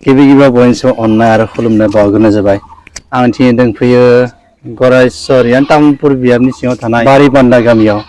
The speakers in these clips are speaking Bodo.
गिबि गिबियाव बयनिसिम अननाय आरो खुलुमनाय बावग्रोनाय जाबाय। आं दिनै दंफैयो गरायसर तामुलपुर बियाबनि सिङाव थानाय बारिबान्दा गामियाव।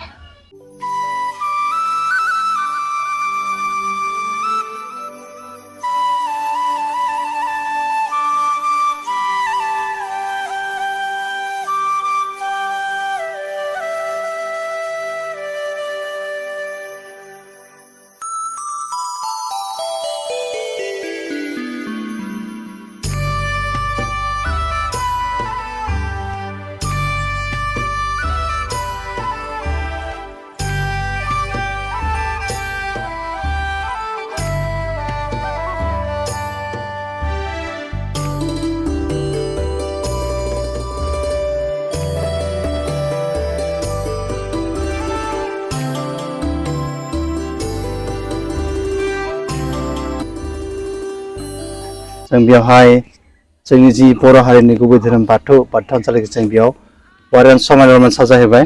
जों बेवहाय जोंनि जि बर' हारिनि गुबै धोरोम बाथौ थानसालिखौ जों बेयाव बरियान समायना रमायना साजायहोबाय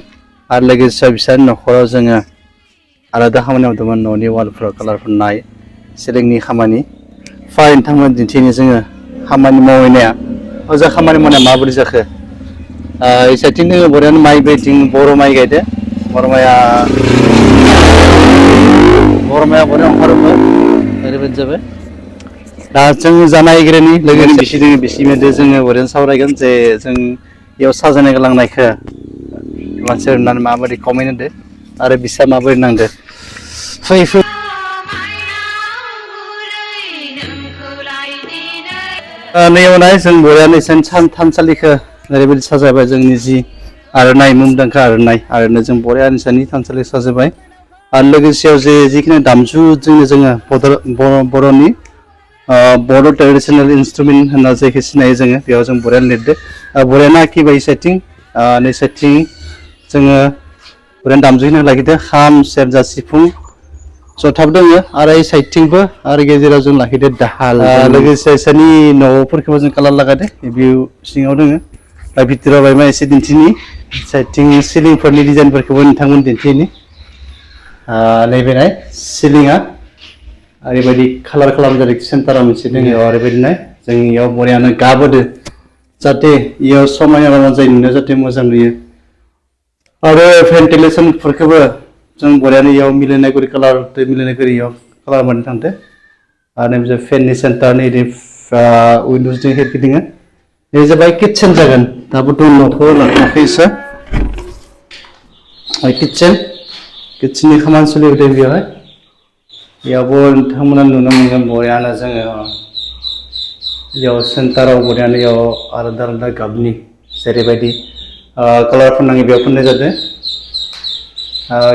आरो लोगोसे बिसोरनि न'खराव जोङो आलादा खामानि मावदोंमोन। न'नि वालफोराव कालार फुननाय, सिलिंनि खामानि फाय नोंथांमोन दिन्थिनो जोङो खामानि मावहैनाया ओजा खामानि मावनाया माबोरै जाखो। साइडथिं दोङो बरियान माइ बायदिं बर' माइ गायदो। बर' माइया बरियान ओंखारोबो ओरैबायदि जाबाय। दा जों जानाय गेरेनि लोगोसे बिसि दोङो बिसिमोदो जोङो ओरैनो सावरायगोन जे जों बेयाव साजायना गालांनायखौ मानसिफोर नुनानै माबायदि कमेन्ट होदो आरो बिसा माबोरै नांदो। फै नैयाव नाय जों बरियान थानसालिखौ ओरैबायदि साजायबाय। जोंनि जि आर'नाइ मुंदांखा आर'नाइ जों बरियान इसानि थानसालि साजायबाय आरो लोगोसेयाव जिखिनि दामजु जोङो बर'नि बर' ट्रेडिसनेल इन्सट्रुमेन्ट होनना जायखौ सिनायो जोङो बेयाव जों बरियान लिरदो। बरियान आखिबाय साइडथिं नै साइडथिं जोङो बरियान दामजु होना लाखिदो खाम, सेरजा, सिफुं, जथाबो दोङो आरो ओइ साइडथिंबो आरो गेजेराव जों लाखिदो दाहाल। लोगोसे इसोरनि न'फोरखौबो जों कालार लागायदो बेयाव सिङाव दोङो। दा भितराव बायमा एसे दिन्थिनि साइडथिं सिलिंफोरनि डिजाइनफोरखौबो नोंथांमोन दिन्थिनि। नैबे नाय सिलिंआ ओरैबायदि कालार खालामजादों सेन्टाराव मोनसे दङ ओरैबायदि नाय जों इयाव बरियानो गाब होदो जाहाथे इयाव समायना रमायना जायो, नुनायाव जाहाथे मोजां नुयो। आरो भेन्टिलेसनफोरखौबो जों बरियानो इयाव मिलायनाय करि कालार मिलायनाय करि इयाव कालार मारना थांदो। आरो नैबे फेननि सेन्टार नै उइन्ड'सनि खिरखि दङ। बे जाबाय किटचेन जागोन। दाबो न'खौ लाथ'वाखै इसोर किटचेननि खामानि सोलिबाय दं बेवहाय। बेयावबो नोंथांमोना नुनो मोनगोन बरियानो जोङो बेयाव सेन्टाराव बरियानो इयाव आलादा आलादा गाबनि जेरैबायदि कालार फुननाङो बेयाव फुननाय जादों।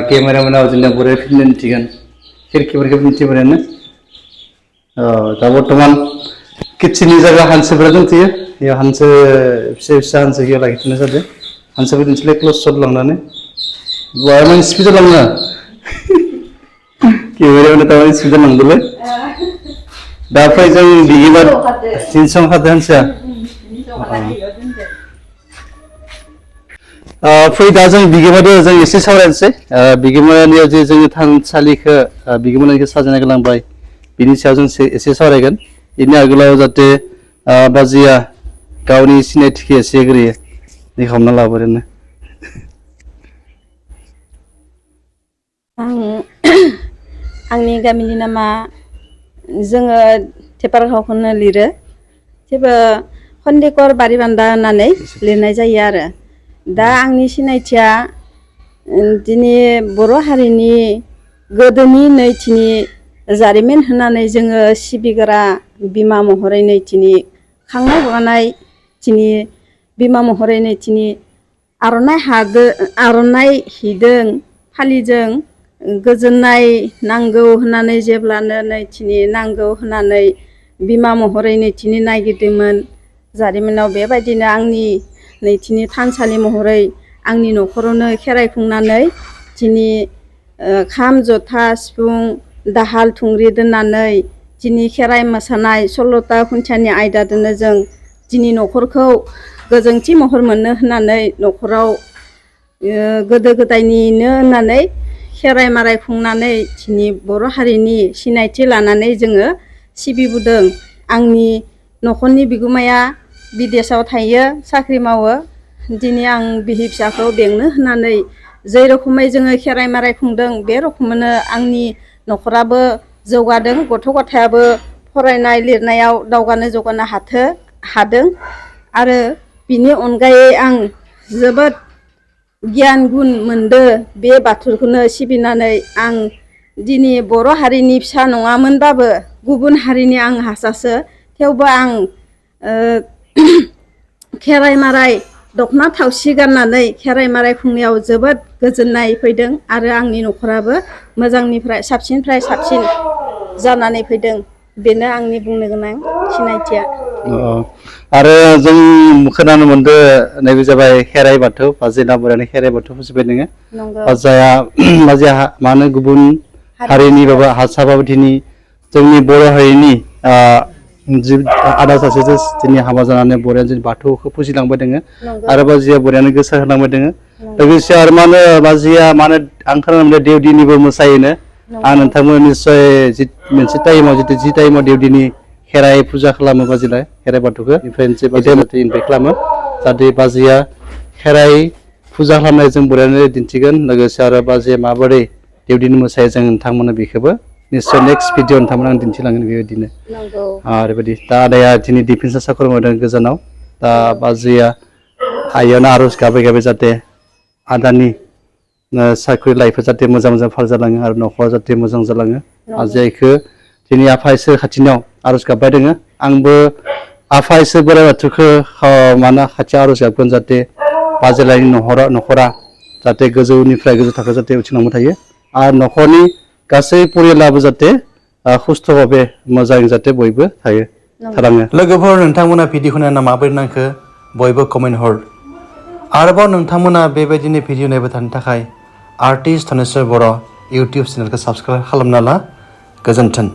केमेरामेना जोंना बरिया फिल्म दिन्थिगोन खिरखिफोरखौ दिन्थिबायानो। दा बर्थमान किटचेननि जायगा हांसोफोरा दंथ'यो। बेयाव हांसो फिसा हांसो बेयाव लाखिथ'नाय जादों। हांसोखौ दिन्थिलाय क्लस शट लांनानै बहाय स्पिडआव लाङो केमेरामेना थारमाने स्पिडआव लांदोंलै। दा फै जों बिगिबार तिनस' ओंखारदों हांसोआ। फै दा जों बिगोमादो जों एसे सावरायनोसै। बिगोमानियाव जे जोङो थानसालिखौ बिगोमानिखौ साजायना गालांबाय बिनि सायाव जों एसे सावरायगोन। बेनि आगोलाव जाहाथे बाजैया गावनि सिनायथिखौ एसे होग्रोयो। बे हमना लाबोरोनो आंनि गामिनि नामा जोङो थेपारगावखौनो लिरो। थेवबो खन्दिकर बारिबान्दा होननानै लिरनाय जायो आरो। दा आंनि सिनायथिया दिनै बर' हारिनि गोदोनि नैथिनि जारिमिन होननानै जोङो सिबिग्रा बिमा महरै नैथिनि खांनाय बानाय दिनै बिमा महरै नैथिनि आर'नाइ हिदों फालिजों गोजोननाय नांगौ होननानै जेब्लानो नैथिनि नांगौ होननानै बिमा महरै नैथिनि नागिरदोंमोन। जारिमिनाव बेबायदिनो आंनि नैथिनि थानसालि महरै आंनि न'खरावनो खेराइ खुंनानै दिनै खाम, जथा, सिफुं, दाहाल थुंग्रि दोननानै दिनै खेराइ मोसानाय 16ता खुन्थियानि आयदाजोंनो जों दिनै न'खरखौ गोजोनथि महर मोननो होननानै न'खराव गोदो गोदायनिनो होननानै खेराइ माराय खुंनानै दिनै बर' हारिनि सिनायथि लानानै जोङो सिबिबोदों। आंनि न'खरनि बिगोमाया बिदेशआव थायो साख्रि मावो दिनै आं बिहि फिसाखौ बेंनो होननानै जे रोखोमै जोङो खेराइ माराइ खुंदों बे रोखोमैनो आंनि न'खराबो जौगादों गथ' गथायाबो फरायनाय लिरनायाव दावगानो जौगानो हादों आरो बिनि अनगायै आं जोबोद गियान गुन मोनदो बे बाथौखौनो सिबिनानै आं दिनै बर' हारिनि फिसा नङामोनबाबो गुबुन हारिनि आं हारसासो थेवबो आं खेराइ माराइ दख'ना थावसि गाननानै खेराइ माराइ खुंनायाव जोबोद गोजोननाय फैदों आरो आंनि न'खराबो मोजांनिफ्राय साबसिननिफ्राय साबसिन जानानै फैदों बेनो आंनि बुंनो गोनां सिनायथिया। आरो जों खोनानो मोनदों नैबे जाबाय खेराइ बाथौ बाजै नाबुरानि खेराइ बाथौ फुजिबाय नोङो बाजाया मा होनो गुबुन हारिनि बाबा हारसाबाबो दिनै जोंनि बर' हारिनि आदा सासेसो दिनै हाबा जानानै बरिया जों बाथौखौ फुजिलांबाय दोङो आरो बाजिया बरियानो गोसार होलांबाय दोङो लोगोसे आरो मा होनो बाजिया मा होनो आं खोनानो मोनदों देवदिनिबो मोसायोनो आं नोंथांमोन निस्सय मोनसे टाइमाव जि टाइमाव देवदिनि खेराइ फुजा खालामो बाजिलाय खेराइ बाथौखौ ओमफ्राय बाजिया इनभाइट खालामो जाहाथे बाजिया खेराइ फुजा खालामनाय जों बरियानो दिन्थिगोन लोगोसे आरो बाजिया माबोरै देवदिनि मोसायो जों नोंथांमोननो बेखौबो निस्सय नेक्स्ट भिडिअ नोंथांमोन आं दिन्थिलांगोन बेबायदिनो ओरैबायदि दा आदाया दिनै डिफेन्सआव साखरि मावदों गोजानाव दा बाजिया आइयावनो आर'ज गाबै गाबै जाहाथे आदानि साख्रि लाइफआ जाहाथे मोजां फार जालाङो आरो न'खरा जाहाथे मोजां जालाङो आजायखौ दिनै आफा इसोर खाथिनियाव आर'ज गाबबाय दोङो आंबो आफा इसोर बोराइ बाथौखौ मानो खाथियाव आर'ज गाबगोन जाहाथे बाजेलानि न'खरा जाहाथे गोजौनिफ्राय गोजौ थाखोआव जाहाथे उथिलांबाय थायो आरो न'खरनि गासै परियालाबो जाहाथे सुस्थ' भाबे मोजां जाहाथे बयबो थालाङो लोगोफोर नोंथांमोना भिडिअखौ नायना माबोरै नांखो बयबो कमेन्ट हर आरोबाव नोंथांमोना बेबायदिनो भिडिअ नायबाय थानो थाखाय आर्टिस्ट धनेस्वर बर' इउटुब चेनेलखौ साबस्क्राइब खालामना ला गोजोन्थों।